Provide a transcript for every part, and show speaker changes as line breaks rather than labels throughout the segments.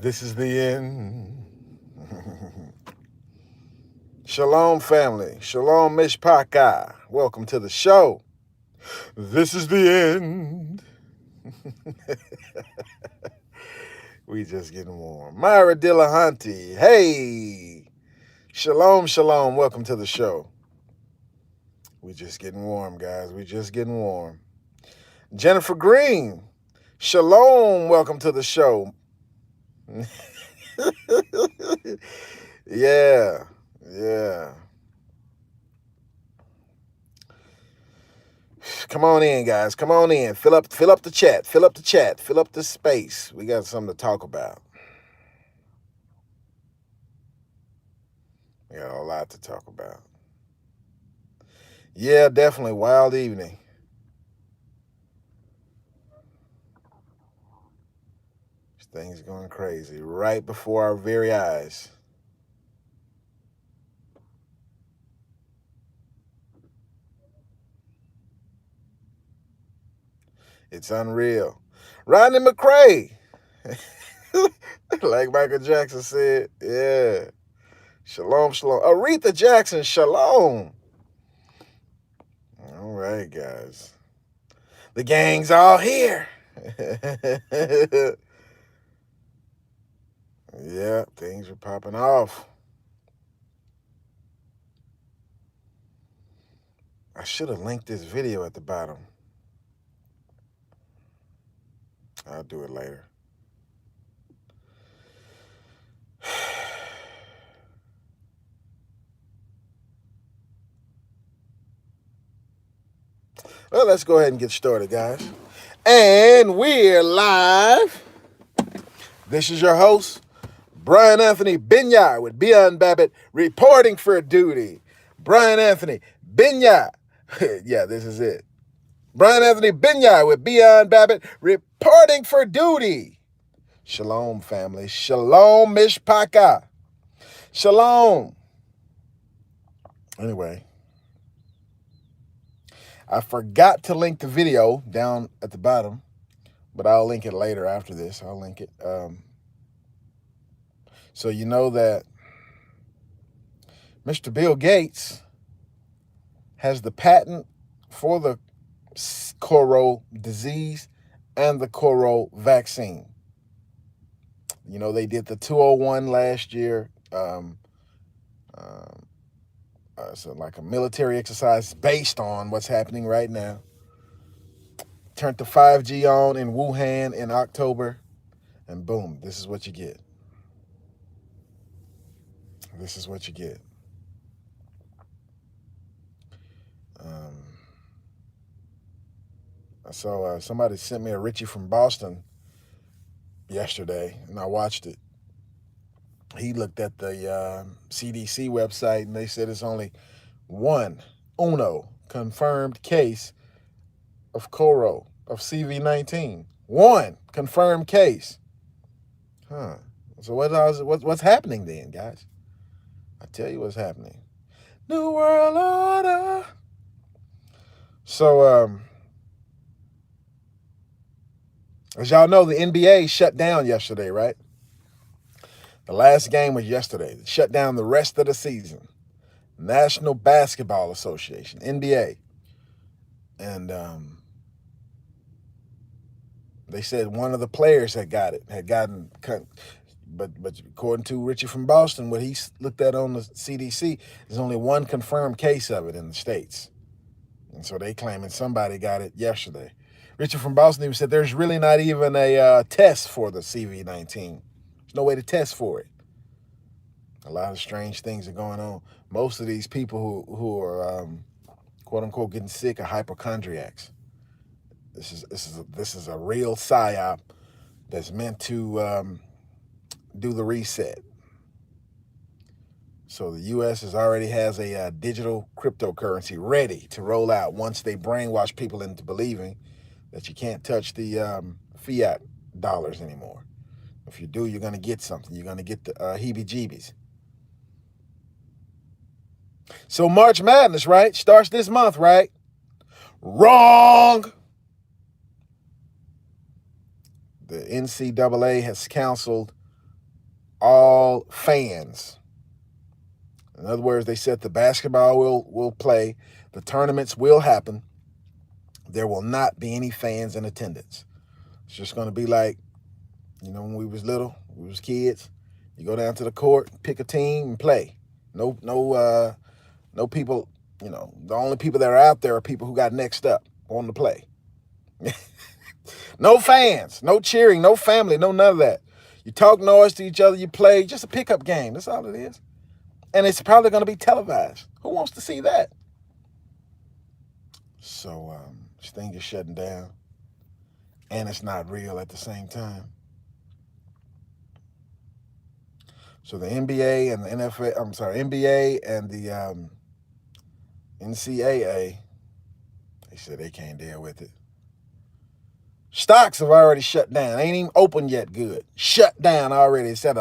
This is the end. Shalom, family. Shalom, Mishpachah. Welcome to the show. This is the end. We just getting warm. Myra Dillahunty. Hey. Shalom, shalom. Welcome to the show. We just getting warm, guys. We just getting warm. Jennifer Green. Shalom. Welcome to the show. Yeah. Come on in, guys. Come on in. Fill up the chat. Fill up the space. We got something to talk about. We got a lot to talk about. Yeah, definitely. Wild evening. This thing's going crazy right before our very eyes. It's unreal. Rodney McCray. Like Michael Jackson said. Yeah. Shalom, shalom. Aretha Jackson, shalom. All right, guys. The gang's all here. Yeah, things are popping off. I should have linked this video at the bottom. I'll do it later. Well, let's go ahead and get started, guys. And we're live. This is your host, Brian Anthony Binyai with Beyond Babbitt, reporting for duty. Brian Anthony Binyai. Yeah, this is it. Brian Anthony Binyai with Beyond Babbitt, reporting for duty. Shalom, family. Shalom, Mishpachah. Shalom. Anyway, I forgot to link the video down at the bottom, but I'll link it later after this. I'll link it. So you know that Mr. Bill Gates has the patent for the Coro disease and the Coro vaccine. You know, they did the 201 last year. So like a military exercise based on what's happening right now. Turned the 5G on in Wuhan in October, and boom, this is what you get. This is what you get. So somebody sent me a Richie from Boston yesterday, and I watched it. He looked at the CDC website, and they said it's only uno, confirmed case of Coro, of CV-19. One confirmed case. So what's happening then, guys? I tell you what's happening. New World Order. So, as y'all know, the NBA shut down yesterday, right? The last game was yesterday. It shut down the rest of the season. National Basketball Association, NBA. And they said one of the players had gotten cut. But according to Richie from Boston, what he looked at on the CDC, there's only one confirmed case of it in the States. And so they claiming somebody got it yesterday. Richie from Boston even said there's really not even a test for the CV-19. There's no way to test for it. A lot of strange things are going on. Most of these people who are quote unquote getting sick are hypochondriacs. This is a real psyop that's meant to do the reset. So the U.S. already has a digital cryptocurrency ready to roll out once they brainwash people into believing that you can't touch the fiat dollars anymore. If you do, you're going to get something. You're going to get the heebie-jeebies. So March Madness, right? Starts this month, right? Wrong! The NCAA has canceled all fans. In other words, they said the basketball will play, the tournaments will happen. There will not be any fans in attendance. It's just going to be like, when we was little, we was kids. You go down to the court, pick a team, and play. No people. The only people that are out there are people who got next up on the play. No fans, no cheering, no family, no none of that. You talk noise to each other, you play, just a pickup game. That's all it is. And it's probably going to be televised. Who wants to see that? So this thing is shutting down. And it's not real at the same time. So the NBA and the NBA and the NCAA, they said they can't deal with it. Stocks have already shut down. Ain't even open yet good. Shut down already. It said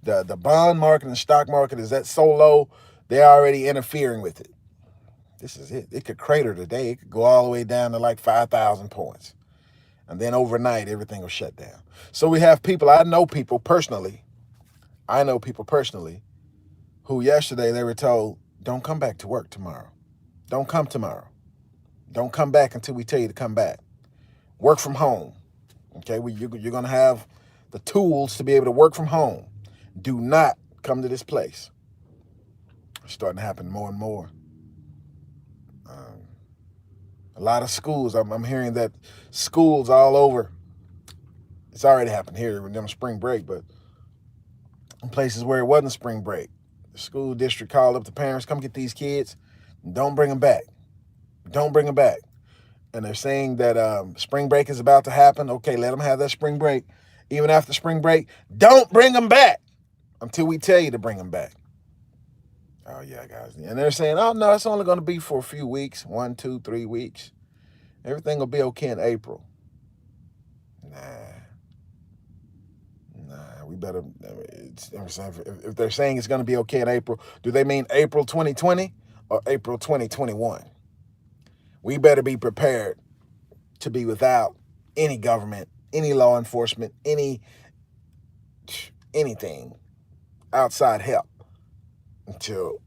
the bond market and the stock market is at so low, they're already interfering with it. This is it. It could crater today. It could go all the way down to like 5,000 points. And then overnight, everything will shut down. So we have people, I know people personally who yesterday they were told, don't come back to work tomorrow. Don't come tomorrow. Don't come back until we tell you to come back. Work from home. Okay, you're going to have the tools to be able to work from home. Do not come to this place. It's starting to happen more and more. A lot of schools, I'm hearing that schools all over, it's already happened here during spring break, but in places where it wasn't spring break, the school district called up the parents, come get these kids, and don't bring them back. Don't bring them back. And they're saying that spring break is about to happen. Okay, let them have that spring break. Even after spring break, don't bring them back until we tell you to bring them back. Oh, yeah, guys. And they're saying, oh, no, it's only going to be for a few weeks, 1, 2, 3 weeks. Everything will be okay in April. Nah, we better, if they're saying it's going to be okay in April, do they mean April 2020 or April 2021? We better be prepared to be without any government, any law enforcement, anything outside help until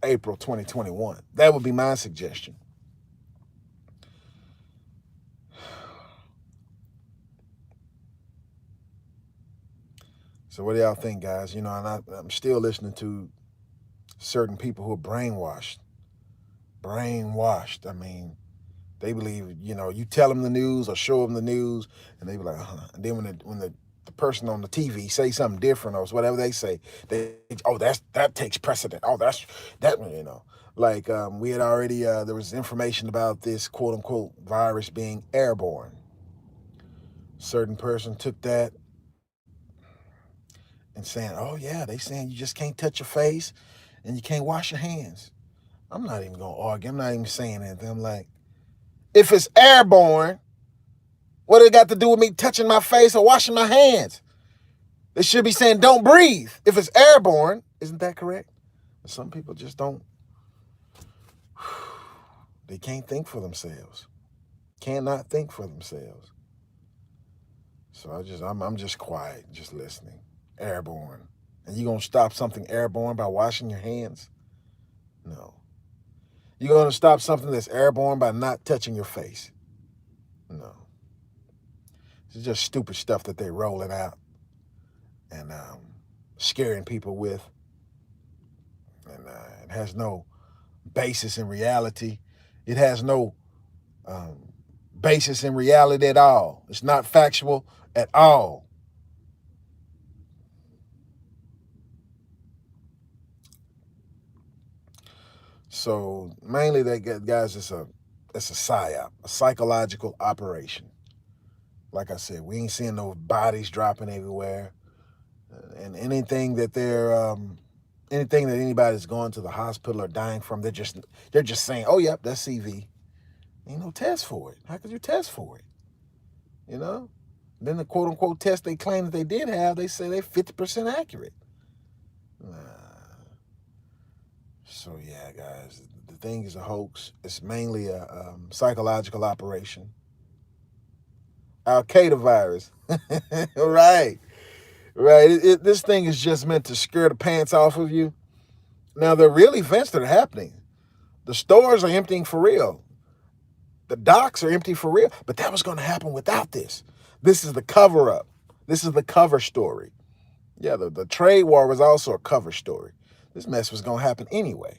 April 2021. That would be my suggestion. So what do y'all think, guys? And I'm still listening to certain people who are brainwashed. I mean, they believe, you tell them the news or show them the news, and they be like, And then when the person on the TV say something different or whatever they say, that takes precedent. Oh, that's that, Like we had already, there was information about this quote unquote virus being airborne. Certain person took that and saying, oh yeah, they saying you just can't touch your face and you can't wash your hands. I'm not even going to argue. I'm not even saying anything. I'm like, if it's airborne, what it got to do with me touching my face or washing my hands? They should be saying don't breathe. If it's airborne, isn't that correct? Some people just don't. They can't think for themselves. Cannot think for themselves. So I'm just quiet, just listening. Airborne. And you going to stop something airborne by washing your hands? No. You're going to stop something that's airborne by not touching your face? No. It's just stupid stuff that they're rolling out and scaring people with. And it has no basis in reality. It has no basis in reality at all. It's not factual at all. So mainly guys, it's a psyop, a psychological operation. Like I said, we ain't seeing no bodies dropping everywhere, and anything that anybody's going to the hospital or dying from, they're just saying, oh yep, that's CV. Ain't no test for it. How could you test for it? Then the quote unquote test they claim that they did have, they say they're 50% accurate. So yeah, guys, the thing is a hoax. It's mainly a psychological operation. Al-Qaeda virus. Right. Right? This thing is just meant to scare the pants off of you. Now, the real events that are happening, the stores are emptying for real. The docks are empty for real. But that was going to happen without this. This is the cover up. This is the cover story. Yeah, the trade war was also a cover story. This mess was going to happen anyway.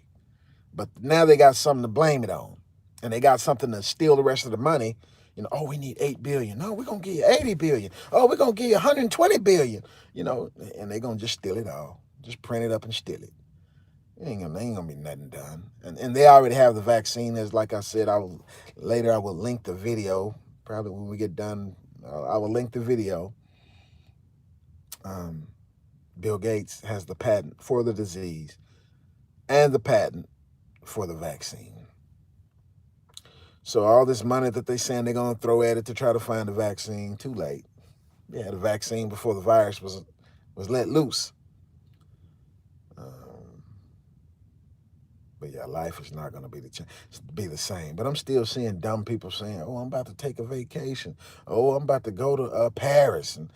But now they got something to blame it on. And they got something to steal the rest of the money. You know, oh, we need $8 billion. No, we're going to give you $80 billion. Oh, we're going to give you $120 billion. You know, and they're going to just steal it all. Just print it up and steal it. Ain't gonna be nothing done. And they already have the vaccine. As like I said, later I will link the video. Probably when we get done, I will link the video. Bill Gates has the patent for the disease and the patent for the vaccine. So all this money that they saying they're gonna throw at it to try to find a vaccine, too late. They had a vaccine before the virus was let loose. But yeah, life is not going to be the same. But I'm still seeing dumb people saying, oh, I'm about to take a vacation. Oh, I'm about to go to Paris. And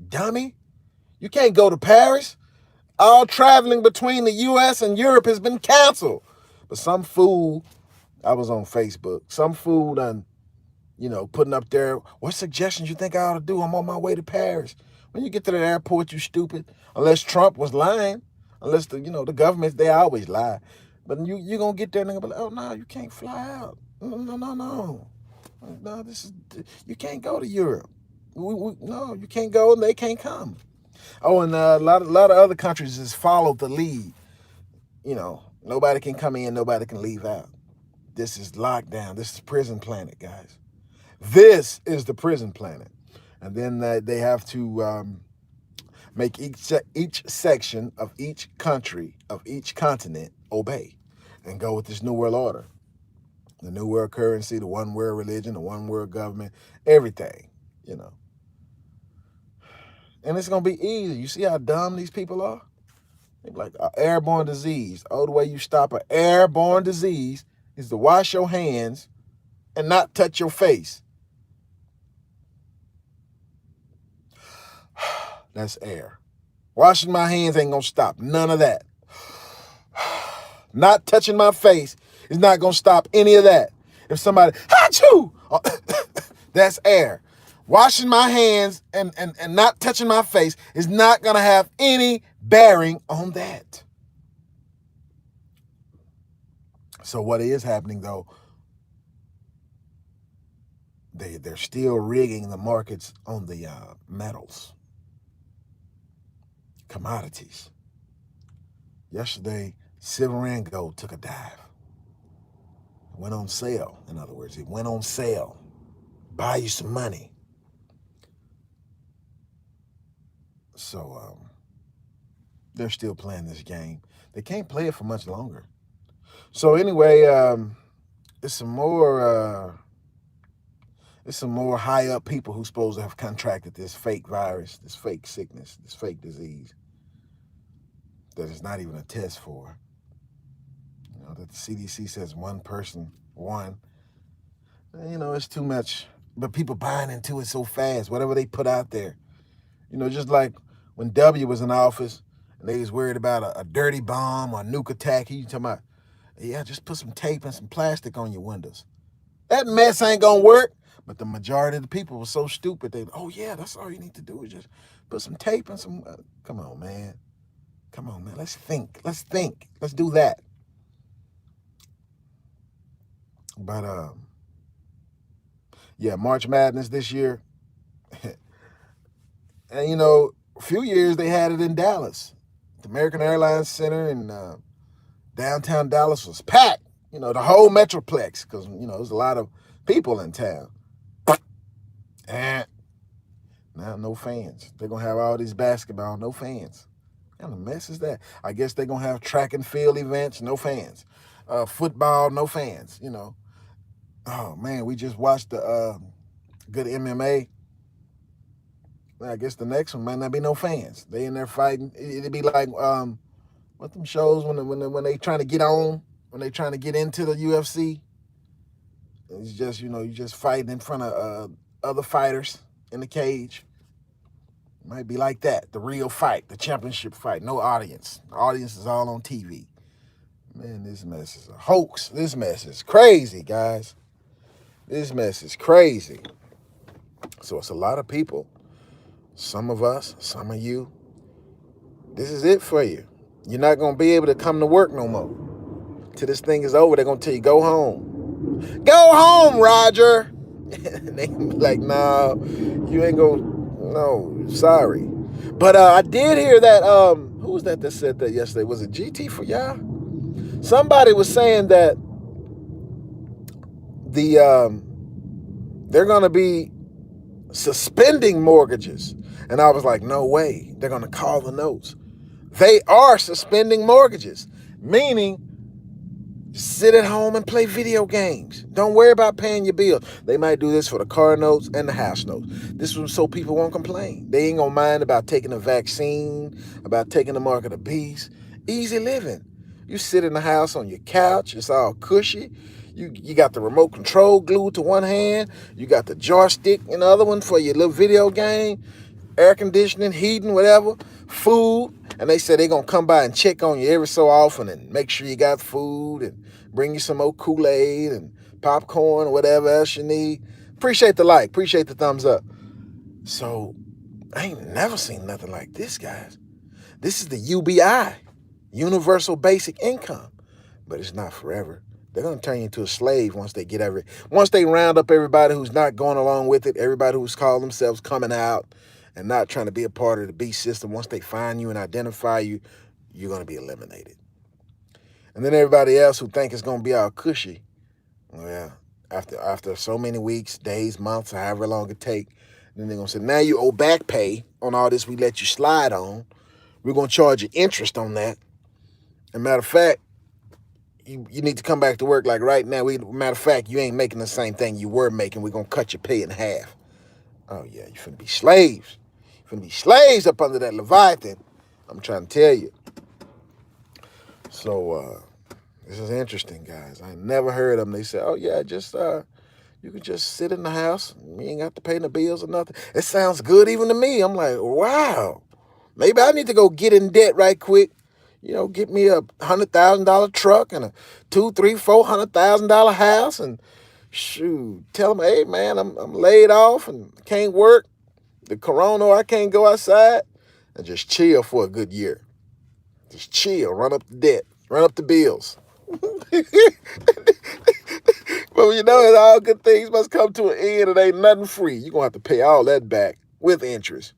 dummy, you can't go to Paris. All traveling between the U.S. and Europe has been canceled. But some fool, I was on Facebook, some fool done, putting up there, what suggestions you think I ought to do? I'm on my way to Paris. When you get to the airport, you stupid. Unless Trump was lying. Unless the government, they always lie. But you're going to get there and they're going to be like, oh, no, you can't fly out. No. No, you can't go to Europe. No, you can't go and they can't come. Oh, and a lot of other countries has followed the lead. Nobody can come in, nobody can leave out. This is lockdown. This is prison planet, guys. This is the prison planet. And then they have to make each section of each country, of each continent, obey and go with this new world order. The new world currency, the one world religion, the one world government, everything, And it's going to be easy. You see how dumb these people are? They're like, an airborne disease. Oh, the way you stop an airborne disease is to wash your hands and not touch your face. That's air. Washing my hands ain't going to stop none of that. Not touching my face is not going to stop any of that. If somebody, achoo, that's air. Washing my hands and not touching my face is not going to have any bearing on that. So what is happening, though, they're still rigging the markets on the metals, commodities. Yesterday, silver and gold took a dive. It went on sale, in other words. It went on sale. Buy you some money. So they're still playing this game. They can't play it for much longer. So anyway, it's some more high up people who's supposed to have contracted this fake virus, this fake sickness, this fake disease that is not even a test for. That the CDC says one person. It's too much. But people buying into it so fast, whatever they put out there. Just like when W was in office and they was worried about a dirty bomb or a nuke attack. He talking about, yeah, just put some tape and some plastic on your windows. That mess ain't gonna work. But the majority of the people were so stupid. Oh yeah, that's all you need to do is just put some tape and some, come on, man. Let's think. Let's do that. But, yeah, March Madness this year. And, a few years they had it in Dallas. The American Airlines Center in downtown Dallas was packed. The whole Metroplex, because, there's a lot of people in town. And now no fans. They're going to have all these basketball, no fans. What kind of mess is that? I guess they're going to have track and field events, no fans. Football, no fans, Oh, man, we just watched the good MMA. I guess the next one might not be no fans. They in there fighting. It'd be like what them shows when they trying to get on, when they trying to get into the UFC. It's just you just fighting in front of other fighters in the cage. It might be like that. The real fight, the championship fight. No audience. The audience is all on TV. Man, this mess is a hoax. This mess is crazy, guys. This mess is crazy. So it's a lot of people. Some of us, some of you. This is it for you. You're not going to be able to come to work no more. Till this thing is over, they're going to tell you, go home. Go home, Roger. And they be like, no, you ain't going to, no, sorry. But I did hear that, who was that said that yesterday? Was it GT for y'all? Somebody was saying that they're going to be suspending mortgages. And I was like, no way. They're going to call the notes. They are suspending mortgages, meaning sit at home and play video games. Don't worry about paying your bills. They might do this for the car notes and the house notes. This was so people won't complain. They ain't gonna mind about taking a vaccine, about taking the mark of the beast. Easy living. You sit in the house on your couch. It's all cushy. You got the remote control glued to one hand. You got the joystick in the other one for your little video game. Air conditioning, heating, whatever. Food. And they said they're going to come by and check on you every so often and make sure you got food and bring you some old Kool-Aid and popcorn or whatever else you need. Appreciate the like. Appreciate the thumbs up. So I ain't never seen nothing like this, guys. This is the UBI, Universal Basic Income. But it's not forever. They're going to turn you into a slave once they round up everybody who's not going along with it, everybody who's called themselves coming out and not trying to be a part of the beast system. Once they find you and identify you, you're going to be eliminated. And then everybody else who think it's going to be all cushy, well, after so many weeks, days, months, however long it take, then they're going to say, now you owe back pay on all this we let you slide on. We're going to charge you interest on that. And matter of fact, you need to come back to work like right now. Matter of fact, you ain't making the same thing you were making. We're going to cut your pay in half. Oh, yeah, you're finna be slaves. You're finna be slaves up under that Leviathan. I'm trying to tell you. So, this is interesting, guys. I never heard of them. They said, oh, yeah, just, you can just sit in the house. You ain't got to pay no bills or nothing. It sounds good even to me. I'm like, wow. Maybe I need to go get in debt right quick. You know, get me a $100,000 truck and a $200,000-$400,000 house and shoot, tell them, hey man, I'm laid off and can't work. The corona, I can't go outside, and just chill for a good year. Just chill, run up the debt, run up the bills. But you know, all good things must come to an end. It ain't nothing free. You're gonna have to pay all that back with interest.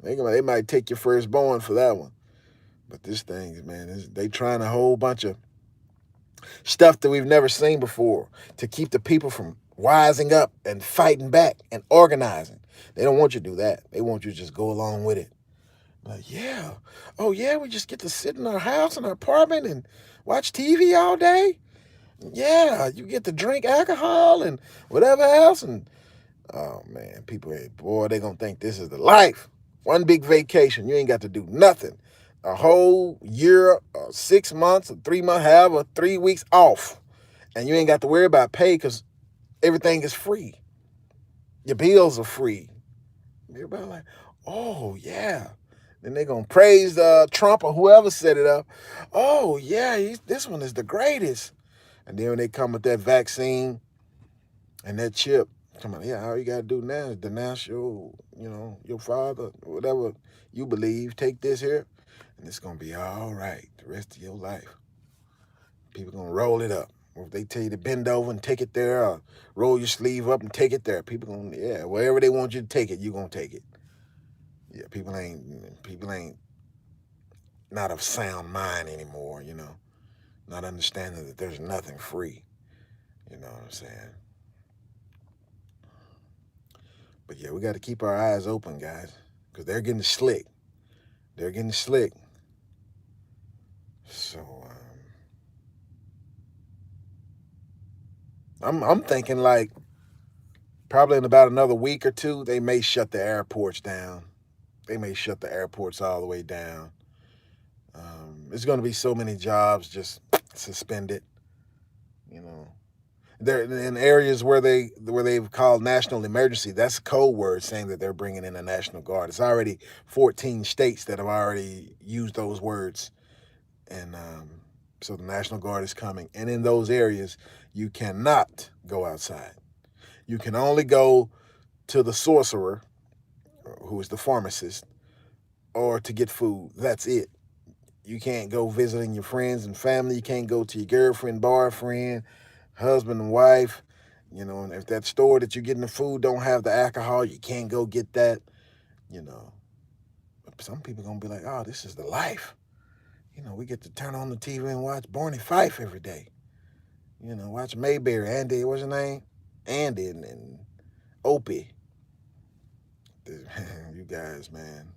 They might take your firstborn for that one. But this thing, man, they trying a whole bunch of stuff that we've never seen before to keep the people from wising up and fighting back and organizing. They don't want you to do that. They want you to just go along with it. Like, yeah. Oh, yeah, we just get to sit in our house, in our apartment and watch TV all day. Yeah, you get to drink alcohol and whatever else. And, oh, man, people, boy, they going to think this is the life. One big vacation. You ain't got to do nothing. A whole year, 6 months, or 3 months, however, 3 weeks off. And you ain't got to worry about pay because everything is free. Your bills are free. Everybody like, oh, yeah. Then they're going to praise Trump or whoever set it up. Oh, yeah, this one is the greatest. And then when they come with that vaccine and that chip, come on, yeah, all you got to do now is denounce your father, whatever you believe. Take this here, and it's going to be all right the rest of your life. People going to roll it up. Or if they tell you to bend over and take it there, or roll your sleeve up and take it there, people going to, yeah, wherever they want you to take it, you're going to take it. Yeah, people ain't not of sound mind anymore, not understanding that there's nothing free. You know what I'm saying? But yeah, we got to keep our eyes open, guys, because they're getting slick. They're getting slick. So I'm thinking like probably in about another week or two, they may shut the airports down. They may shut the airports all the way down. There's going to be so many jobs just suspended, They're in areas where they've called national emergency. That's a code word saying that they're bringing in a National Guard. It's already 14 states that have already used those words, and so the National Guard is coming. And in those areas, you cannot go outside. You can only go to the sorcerer, who is the pharmacist, or to get food. That's it. You can't go visiting your friends and family. You can't go to your girlfriend, boyfriend, husband and wife. And if that store that you're getting the food don't have the alcohol, you can't go get that. Some people gonna be like, oh, this is the life. We get to turn on the TV and watch Barney Fife every day. Watch Mayberry, Andy, what's her name? Andy and Opie. You guys, man.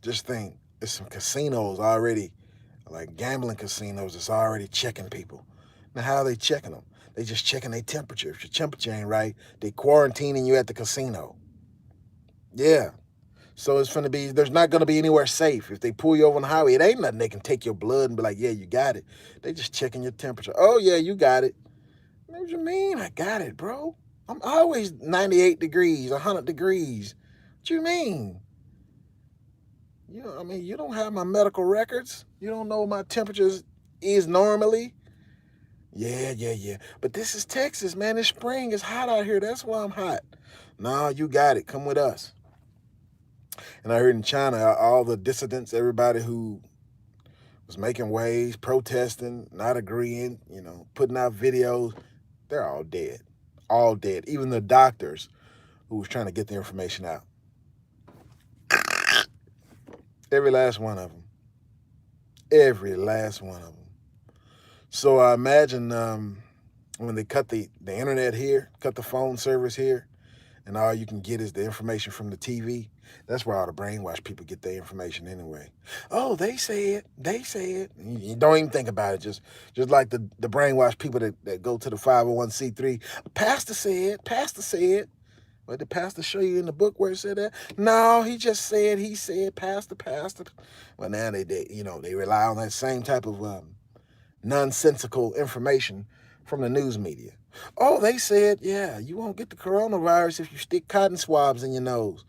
Just think, there's some casinos already, like gambling casinos, that's already checking people. Now, how are they checking them? They just checking their temperature. If your temperature ain't right, they quarantining you at the casino. Yeah. So there's not going to be anywhere safe. If they pull you over on the highway, it ain't nothing they can take your blood and be like, yeah, you got it. They just checking your temperature. Oh, yeah, you got it. What you mean? I got it, bro. I'm always 98 degrees, 100 degrees. What you mean? You don't have my medical records. You don't know what my temperature is normally. Yeah. But this is Texas, man. It's spring. It's hot out here. That's why I'm hot. No, you got it. Come with us. And I heard in China, all the dissidents, everybody who was making waves, protesting, not agreeing, putting out videos, they're all dead. All dead. Even the doctors who was trying to get the information out. Every last one of them. Every last one of them. So I imagine when they cut the internet here, cut the phone service here, and all you can get is the information from the TV. That's where all the brainwashed people get their information anyway. Oh, they say it. They say it. You don't even think about it. Just like the brainwashed people that go to the 501c3. Pastor said. Pastor said. What did pastor show you in the book where it said that? No, he just said. He said. Pastor. Well, now they rely on that same type of nonsensical information from the news media. Oh, they said, yeah, you won't get the coronavirus if you stick cotton swabs in your nose.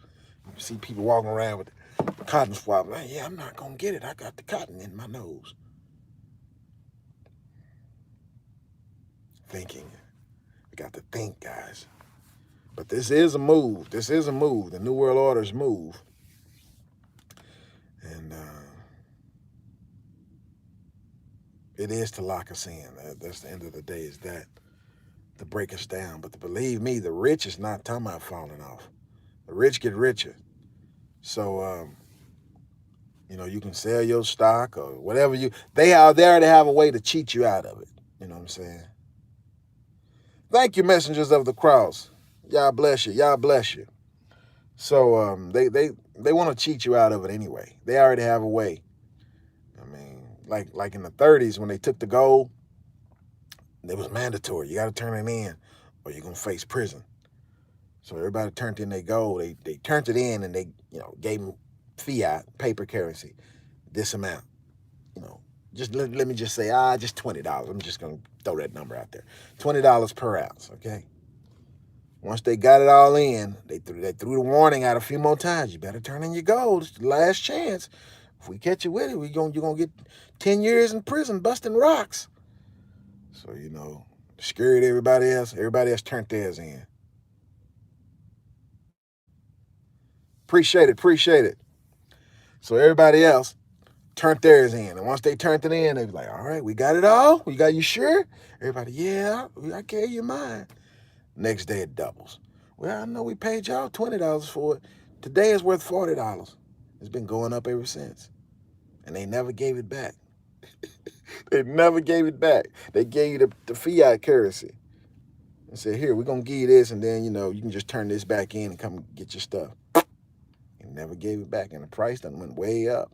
You see people walking around with cotton swabs. Like, yeah, I'm not going to get it. I got the cotton in my nose. Thinking. We got to think, guys. But this is a move. This is a move. The New World Order's move. And it is to lock us in. That's the end of the day, is that to break us down. But believe me, the rich is not talking about falling off. The rich get richer. So, you can sell your stock or whatever they already have a way to cheat you out of it. You know what I'm saying? Thank you, messengers of the cross. God bless you. God bless you. So, they want to cheat you out of it anyway. They already have a way. I mean, like in the 30s when they took the gold, it was mandatory. You got to turn it in or you're going to face prison. So everybody turned in their gold. They turned it in and they, gave them fiat, paper currency, this amount. Just let me just say, just $20. I'm just going to throw that number out there. $20 per ounce, okay? Once they got it all in, they threw the warning out a few more times. You better turn in your gold. It's the last chance. If we catch you with it, you're going to get 10 years in prison busting rocks. So, scared everybody else. Everybody else turned theirs in. Appreciate it. So everybody else turned theirs in. And once they turned it in, they was like, all right, we got it all? You sure? Everybody, yeah, I gave you mine. Next day it doubles. Well, I know we paid y'all $20 for it. Today it's worth $40. It's been going up ever since. And they never gave it back. They never gave it back. They gave you the fiat currency. And said, here, we're going to give you this, and then, you can just turn this back in and come get your stuff. And never gave it back, and the price done went way up.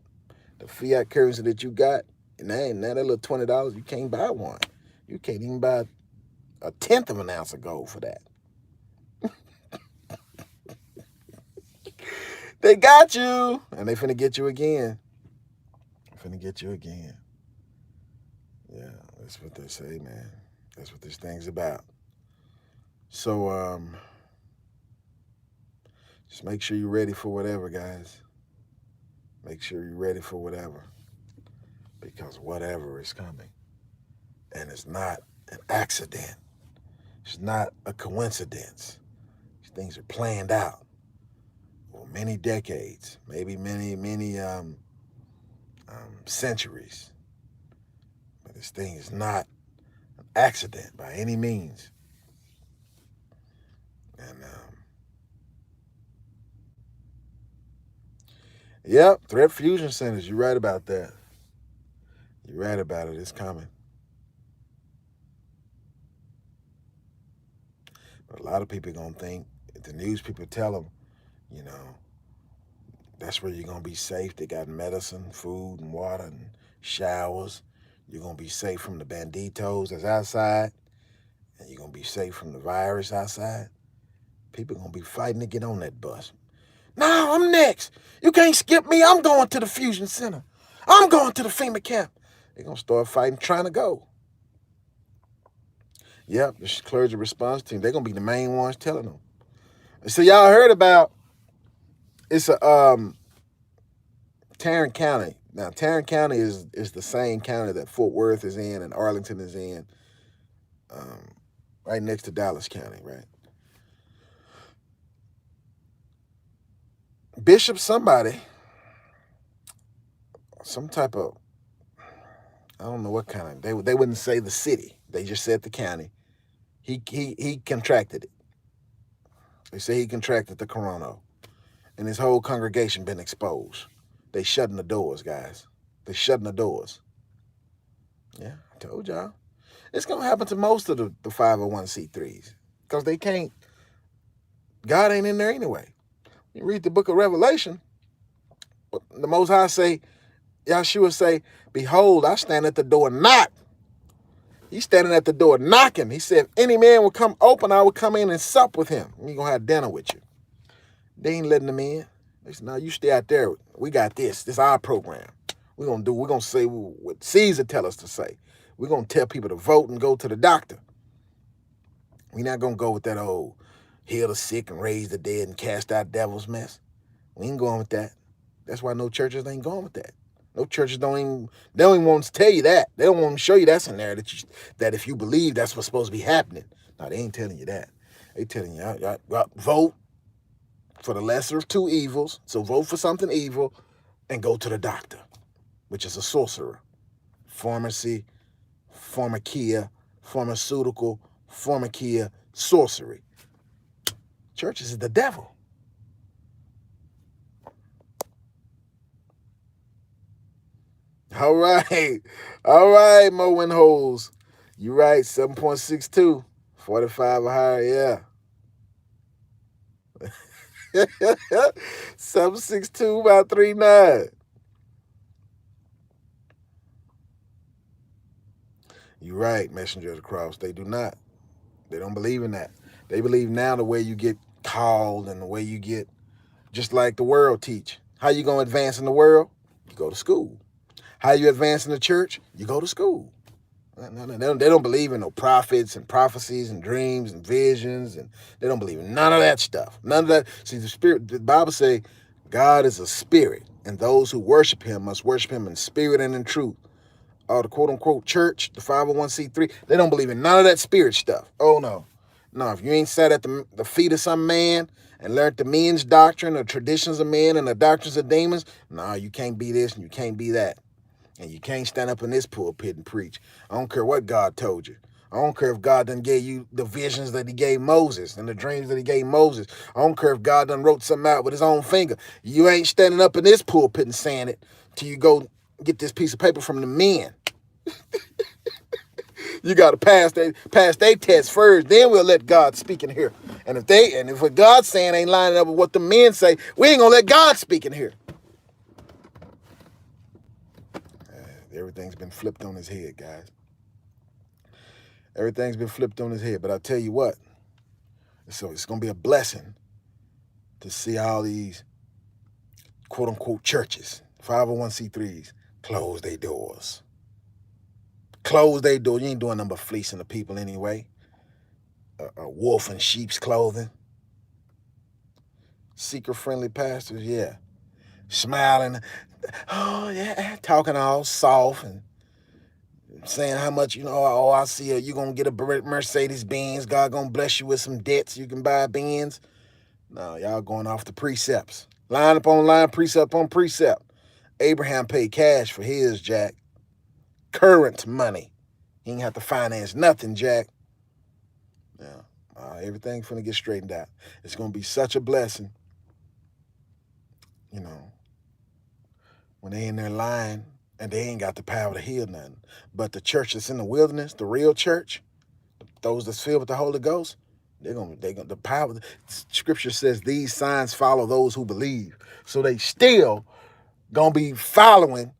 The fiat currency that you got, and that little $20, you can't buy one. You can't even buy a tenth of an ounce of gold for that. They got you, and they finna get you again. Yeah, That's what they say, man. That's what this thing's about. So just make sure you're ready for whatever, guys. Make sure you're ready for whatever. Because whatever is coming. And it's not an accident. It's not a coincidence. These things are planned out for many decades, maybe many centuries. But this thing is not an accident by any means. And yep, threat fusion centers. You're right about that. You're right about it. It's coming. But a lot of people are gonna think, if the news people tell them, you know, that's where you're gonna be safe. They got medicine, food, and water, and showers. You're gonna be safe from the banditos that's outside, and you're gonna be safe from the virus outside. People are gonna be fighting to get on that bus. No, I'm next. You can't skip me. I'm going to the fusion center. I'm going to the FEMA camp. They're gonna start fighting, trying to go. Yep, the clergy response team. They're gonna be the main ones telling them. So y'all heard about? It's a Tarrant County. Now, Tarrant County is the same county that Fort Worth is in and Arlington is in, right next to Dallas County, right? Bishop somebody, some type of, I don't know what kind of, they wouldn't say the city. They just said the county. He contracted it. They say he contracted the corona. And his whole congregation been exposed. They shutting the doors, guys. They shutting the doors. Yeah, I told y'all. It's going to happen to most of the 501c3s because they can't. God ain't in there anyway. You read the book of Revelation, the Most High say, Yahshua say, behold, I stand at the door and knock. He's standing at the door knocking. He said, if any man will come open, I will come in and sup with him. We're going to have dinner with you. They ain't letting them in. They said, no, you stay out there. We got this. This is our program. We're going to say what Caesar tell us to say. We're going to tell people to vote and go to the doctor. We're not going to go with that old heal the sick and raise the dead and cast out devils mess. We ain't going with that. That's why no churches ain't going with that. No churches they don't even want to tell you that. They don't want to show you that's in there, that if you believe that's what's supposed to be happening. No, they ain't telling you that. They telling you, vote for the lesser of two evils. So vote for something evil and go to the doctor, which is a sorcerer. Pharmacy, pharmakia, pharmaceutical, pharmakia, sorcery. Churches is the devil. All right, Mo Winholes. You're right, 7.62, 45 or higher, yeah. 7.62 by 3.9. You're right, Messenger of the Cross. They do not. They don't believe in that. They believe now the way you get called and the way you get, just like the world teach. How you going to advance in the world? You go to school. How you advance in the church? You go to school. They don't believe in no prophets and prophecies and dreams and visions, and they don't believe in none of that stuff. None of that. See, the Bible say God is a spirit, and those who worship him must worship him in spirit and in truth. The quote-unquote church, the 501c3, they don't believe in none of that spirit stuff. Oh, no. No, if you ain't sat at the feet of some man and learned the men's doctrine, the traditions of men and the doctrines of demons, no, you can't be this and you can't be that. And you can't stand up in this pulpit and preach. I don't care what God told you. I don't care if God done gave you the visions that he gave Moses and the dreams that he gave Moses. I don't care if God done wrote something out with his own finger. You ain't standing up in this pulpit and saying it till you go get this piece of paper from the men. You got to pass their test first. Then we'll let God speak in here. And if what God's saying ain't lining up with what the men say, we ain't going to let God speak in here. Everything's been flipped on his head, guys. Everything's been flipped on his head. But I'll tell you what. So it's going to be a blessing to see all these quote-unquote churches, 501c3s, close their doors. Clothes they do, you ain't doing nothing but fleecing the people anyway. A wolf in sheep's clothing. Seeker-friendly pastors, yeah. Smiling, oh yeah, talking all soft and saying how much, oh, I see you going to get a Mercedes-Benz. God going to bless you with some debts. You can buy Benz. No, y'all going off the precepts. Line upon line, precept upon precept. Abraham paid cash for his, Jack. Current money. He ain't have to finance nothing, Jack. Yeah, everything's finna get straightened out. It's gonna be such a blessing, when they in their line and they ain't got the power to heal nothing. But the church that's in the wilderness, the real church, those that's filled with the Holy Ghost, the power. Scripture says these signs follow those who believe. So they still gonna be following.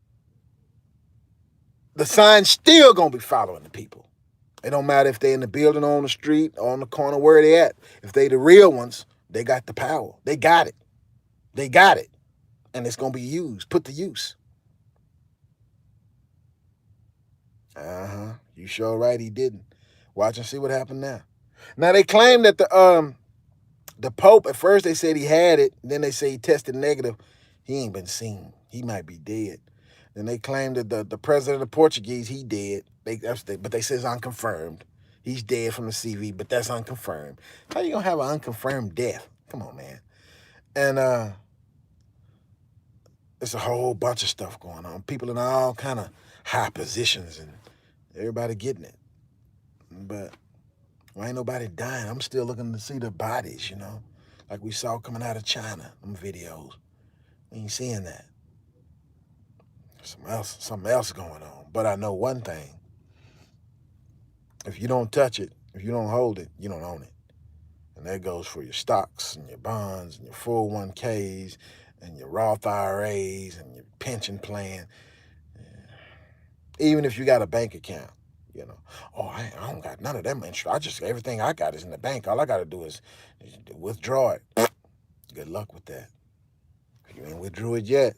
The signs still gonna be following the people. It don't matter if they in the building, on the street, on the corner, where they at. If they the real ones, they got the power. They got it. They got it. And it's gonna be used, put to use. You sure right he didn't. Watch and see what happened now. Now they claim that the Pope, at first they said he had it, then they say he tested negative. He ain't been seen. He might be dead. Then they claim that the president of the Portuguese, he dead. But they say it's unconfirmed. He's dead from the CV, but that's unconfirmed. How you gonna have an unconfirmed death? Come on, man. And it's a whole bunch of stuff going on. People in all kind of high positions and everybody getting it. But why ain't nobody dying? I'm still looking to see the bodies, like we saw coming out of China, them videos. We ain't seeing that. Something else going on. But I know one thing. If you don't touch it, if you don't hold it, you don't own it. And that goes for your stocks and your bonds and your 401ks and your Roth IRAs and your pension plan. Even if you got a bank account, Oh, I don't got none of them interest. Everything I got is in the bank. All I got to do is withdraw it. Good luck with that. If you ain't withdrew it yet,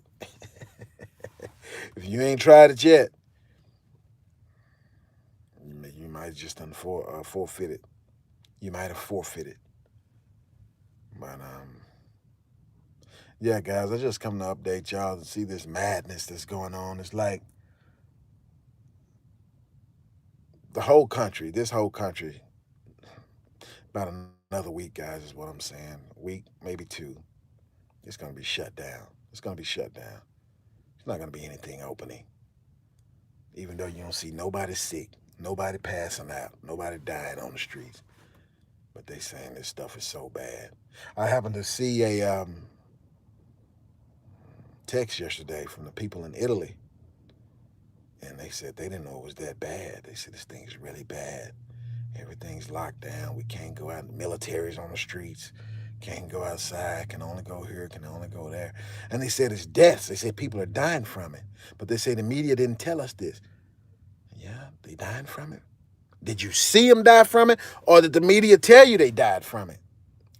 if you ain't tried it yet, you might just forfeit it. You might have forfeited. But yeah, guys, I just come to update y'all to see this madness that's going on. It's like this whole country, about another week, guys, is what I'm saying. A week, maybe two. It's going to be shut down. It's going to be shut down. It's not going to be anything opening. Even though you don't see nobody sick, nobody passing out, nobody dying on the streets. But they saying this stuff is so bad. I happened to see a text yesterday from the people in Italy. And they said they didn't know it was that bad. They said this thing is really bad. Everything's locked down. We can't go out. Military's on the streets. Can't go outside. Can only go here. Can only go there. And they said it's deaths. They said people are dying from it. But they say the media didn't tell us this. Yeah, they dying from it. Did you see them die from it? Or did the media tell you they died from it?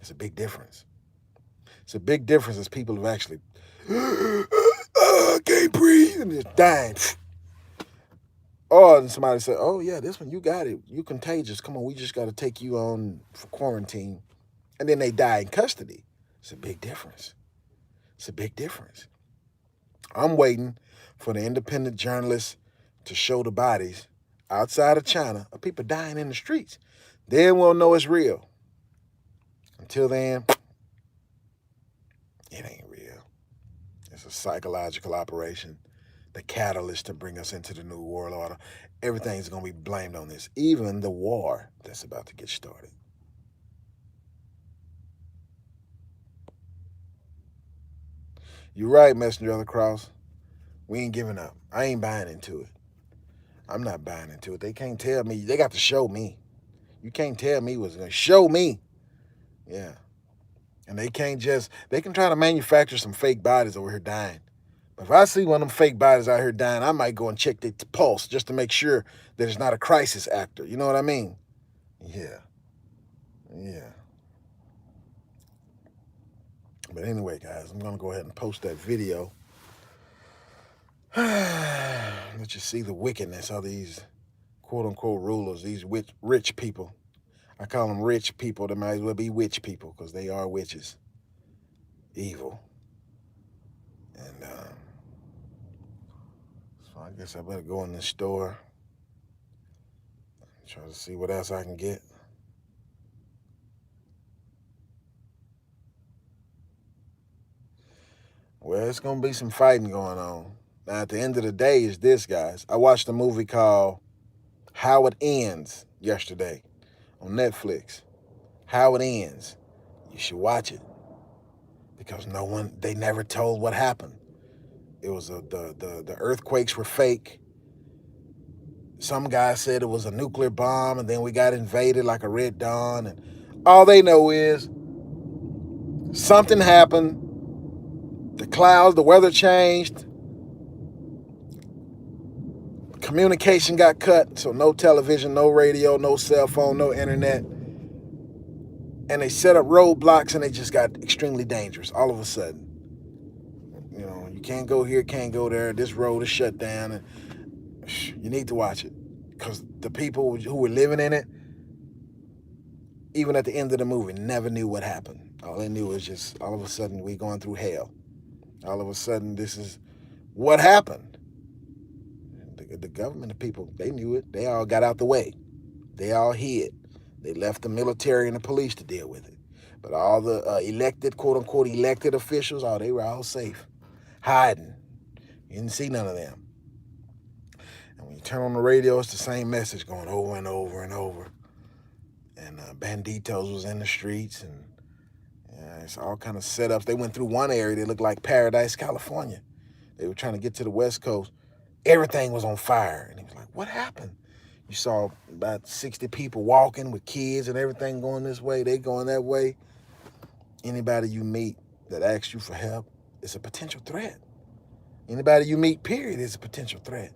It's a big difference. It's a big difference as people have actually can't breathe and just dying. Or somebody said, oh, yeah, this one, you got it. You contagious. Come on, we just got to take you on for quarantine. And then they die in custody. It's a big difference. It's a big difference. I'm waiting for the independent journalists to show the bodies outside of China of people dying in the streets. Then we'll know it's real. Until then, it ain't real. It's a psychological operation. The catalyst to bring us into the new world order. Everything's going to be blamed on this, even the war that's about to get started. You're right, Messenger of the Cross. We ain't giving up. I ain't buying into it. I'm not buying into it. They can't tell me. They got to show me. You can't tell me what's going to show me. Yeah. And they can try to manufacture some fake bodies over here dying. If I see one of them fake bodies out here dying, I might go and check their pulse just to make sure that it's not a crisis actor. You know what I mean? Yeah. Yeah. But anyway, guys, I'm going to go ahead and post that video. Let you see the wickedness of these quote unquote rulers, these rich people. I call them rich people. They might as well be witch people because they are witches, evil. And so I guess I better go in the store, try to see what else I can get. Well, it's going to be some fighting going on. Now, at the end of the day, is this, guys. I watched a movie called How It Ends yesterday on Netflix. How It Ends. You should watch it because they never told what happened. It was the earthquakes were fake. Some guy said it was a nuclear bomb, and then we got invaded like a Red Dawn. And all they know is something happened. The clouds, the weather changed. Communication got cut, so no television, no radio, no cell phone, no internet. And they set up roadblocks, and they just got extremely dangerous all of a sudden. You know, you can't go here, can't go there. This road is shut down. And you need to watch it because the people who were living in it, even at the end of the movie, never knew what happened. All they knew was just all of a sudden we going through hell. All of a sudden this is what happened. The government, the people, they knew it. They all got out the way. They all hid. They left the military and the police to deal with it. But all the elected, quote unquote, elected officials, they were all safe, hiding. You didn't see none of them. And when you turn on the radio, it's the same message going over and over and over. And banditos was in the streets, and it's all kind of setups. They went through one area that looked like Paradise, California. They were trying to get to the West Coast. Everything was on fire. And he was like, what happened? You saw about 60 people walking with kids and everything going this way. They going that way. Anybody you meet that asks you for help is a potential threat. Anybody you meet, period, is a potential threat.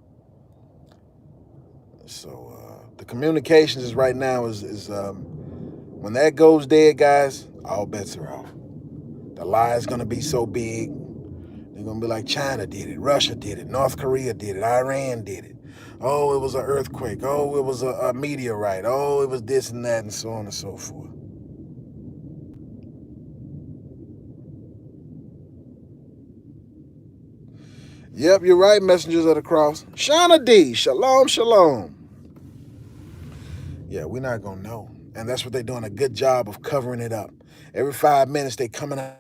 So the communications is right now is when that goes dead, guys, all bets are off. The lie is going to be so big. They're going to be like China did it, Russia did it, North Korea did it, Iran did it. Oh, it was an earthquake. Oh, it was a meteorite. Oh, it was this and that and so on and so forth. Yep, you're right, messengers of the cross. Shauna D, shalom, shalom. Yeah, we're not going to know. And that's what they're doing a good job of covering it up. Every 5 minutes they coming out.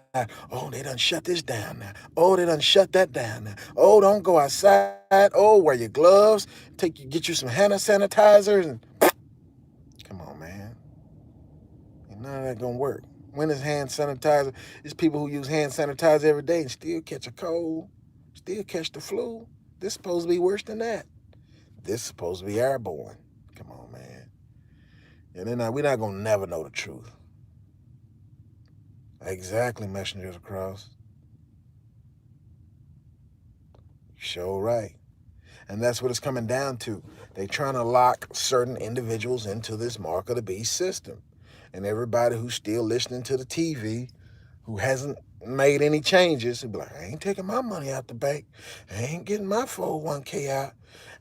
Oh, they done shut this down now. Oh, they done shut that down now. Oh, don't go outside. Oh, wear your gloves. Get you some hand sanitizers. And come on, man. Ain't none of that gonna work. When is hand sanitizer? There's people who use hand sanitizer every day and still catch a cold, still catch the flu. This is supposed to be worse than that. This is supposed to be airborne. Come on, man. And then we're not gonna never know the truth. Exactly, messengers across. Sure right. And that's what it's coming down to. They're trying to lock certain individuals into this mark of the beast system. And everybody who's still listening to the TV, who hasn't made any changes, will be like, I ain't taking my money out the bank. I ain't getting my 401k out.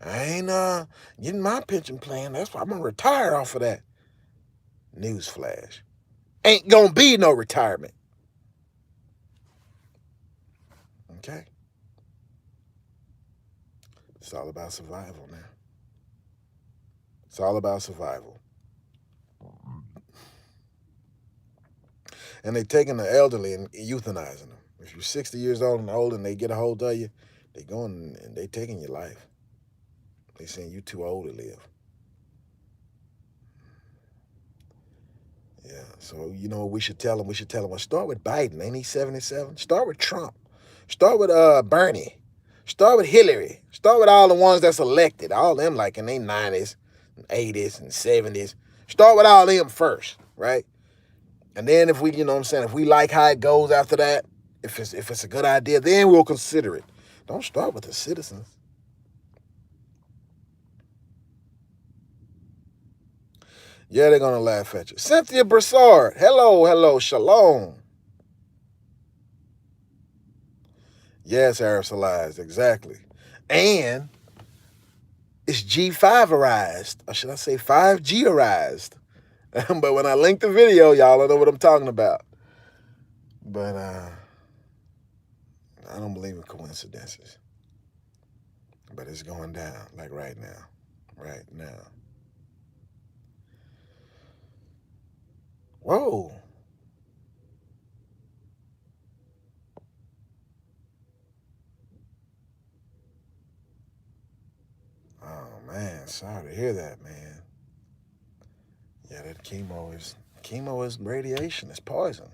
I ain't getting my pension plan. That's why I'm going to retire off of that. Newsflash. Ain't going to be no retirement. Okay? It's all about survival now. It's all about survival. And they're taking the elderly and euthanizing them. If you're 60 years old and older and they get a hold of you, they going and they taking your life. They saying you too old to live. Yeah, so you know what we should tell them? We should tell them, well, start with Biden. Ain't he 77? Start with Trump. Start with Bernie. Start with Hillary. Start with all the ones that's elected. All them like in their 90s, and 80s, and 70s. Start with all them first, right? And then if we, you know what I'm saying, if we like how it goes after that, if it's a good idea, then we'll consider it. Don't start with the citizens. Yeah, they're going to laugh at you. Cynthia Broussard, hello, shalom. Yes, aerosolized, exactly. And it's G5-arized, or should I say 5G-arized. But when I link the video, y'all will know what I'm talking about. But I don't believe in coincidences. But it's going down, like right now. Right now. Whoa. Oh, man. Sorry to hear that, man. Yeah, that chemo is radiation. It's poison.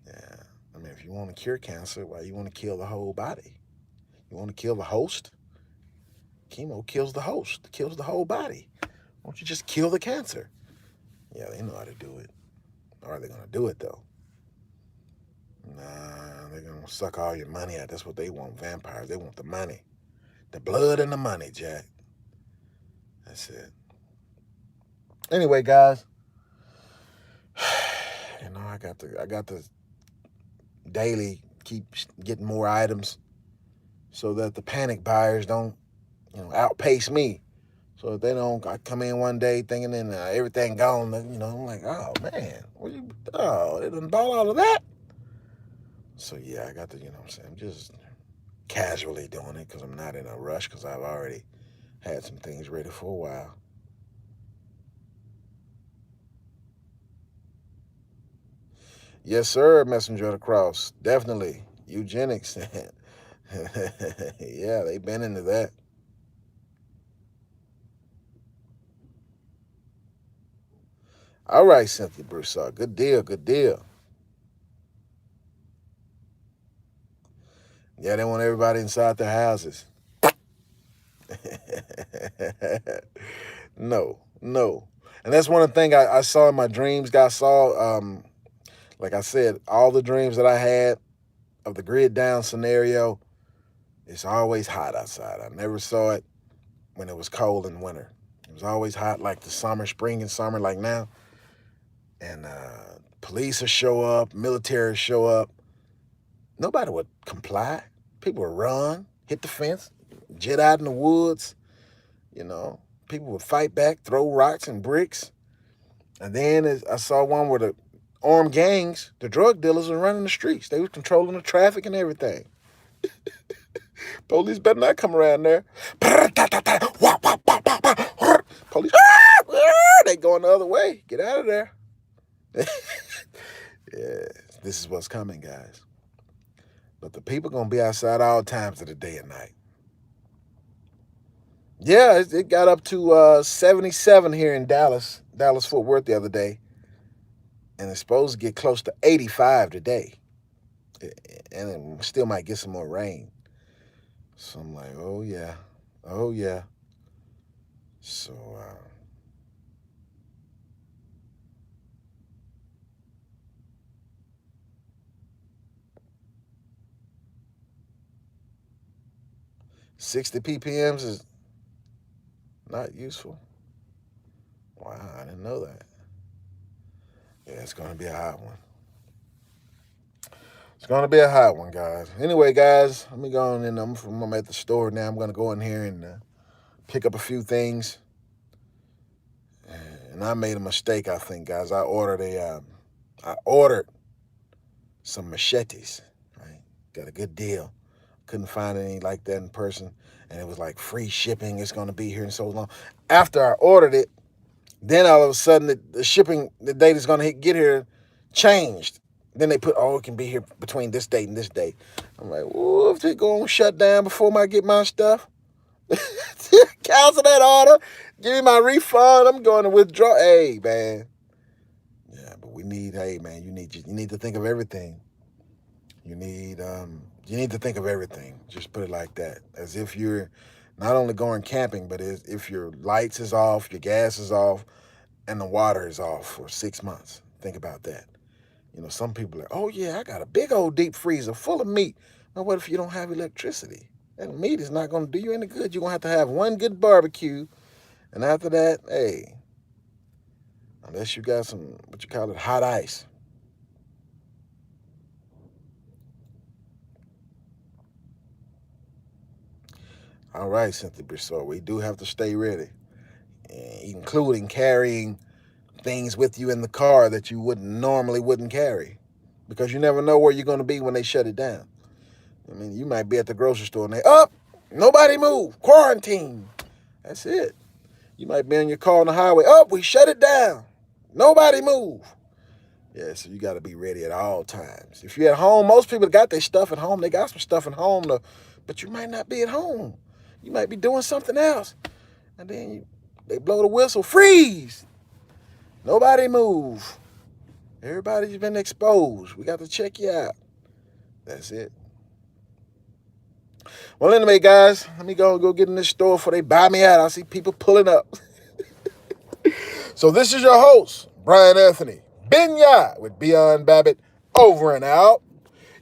Yeah. I mean, if you want to cure cancer, why you want to kill the whole body? You want to kill the host? Chemo kills the host, kills the whole body. Why don't you just kill the cancer? Yeah, they know how to do it. Or are they going to do it, though? Nah, they're going to suck all your money out. That's what they want, vampires. They want the money. The blood and the money, Jack. That's it. Anyway, guys, I got to daily keep getting more items so that the panic buyers don't, outpace me. So if they don't, I come in one day thinking then everything gone, I'm like, oh man, they done bought all of that. So yeah, I got to, I'm saying, I'm just casually doing it because I'm not in a rush because I've already had some things ready for a while. Yes, sir, Messenger of the Cross. Definitely. Eugenics. Yeah, they've been into that. All right, Cynthia Broussard. Good deal, good deal. Yeah, they want everybody inside their houses. No. And that's one of the things I saw in my dreams. Guys saw, like I said, all the dreams that I had of the grid down scenario, it's always hot outside. I never saw it when it was cold in winter. It was always hot like the summer, spring and summer like now. And police will show up, military will show up. Nobody would comply. People would run, hit the fence, jet out in the woods. People would fight back, throw rocks and bricks. And then I saw one where the armed gangs, the drug dealers, were running the streets. They were controlling the traffic and everything. Police better not come around there. Police, they going the other way. Get out of there. Yeah, this is what's coming, guys. But the people going to be outside all times of the day and night. Yeah, it got up to 77 here in Dallas, Fort Worth the other day. And it's supposed to get close to 85 today. And it still might get some more rain. So I'm like, oh yeah. So, 60 ppms is not useful. Wow, I didn't know that. Yeah, it's going to be a hot one. It's going to be a hot one, guys. Anyway, guys, let me go on in. I'm at the store now. I'm going to go in here and pick up a few things. And I made a mistake, I think, guys. I ordered some machetes, right? Got a good deal. Couldn't find any like that in person. And it was like free shipping. It's going to be here in so long. After I ordered it, then all of a sudden the shipping, the date is going to get here changed. Then they put, it can be here between this date and this date. I'm like, if they going to shut down before I get my stuff? Cancel that order. Give me my refund. I'm going to withdraw. Hey, man. Yeah, but you need to think of everything. You need to think of everything. Just put it like that. As if you're not only going camping, but as if your lights is off, your gas is off, and the water is off for 6 months. Think about that. Some people are, oh yeah, I got a big old deep freezer full of meat. Now what if you don't have electricity? That meat is not going to do you any good. You're going to have one good barbecue. And after that, hey, unless you got some, what you call it, hot ice. All right, Cynthia Brissot, we do have to stay ready, including carrying things with you in the car that you wouldn't carry, because you never know where you're going to be when they shut it down. I mean, you might be at the grocery store and nobody move, quarantine. That's it. You might be in your car on the highway. We shut it down. Nobody move. Yeah, so you got to be ready at all times. If you're at home, most people got their stuff at home. They got some stuff at home, but you might not be at home. You might be doing something else. And then they blow the whistle, freeze. Nobody move. Everybody's been exposed. We got to check you out. That's it. Well, anyway, guys, let me go get in this store before they buy me out. I see people pulling up. So this is your host, Brian Anthony Binya with Beyond Babbitt, over and out.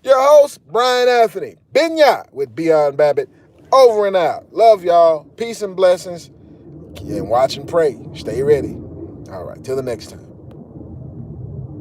Your host, Brian Anthony Binya with Beyond Babbitt, over and out. Love y'all. Peace and blessings. And watch and pray. Stay ready. All right. Till the next time.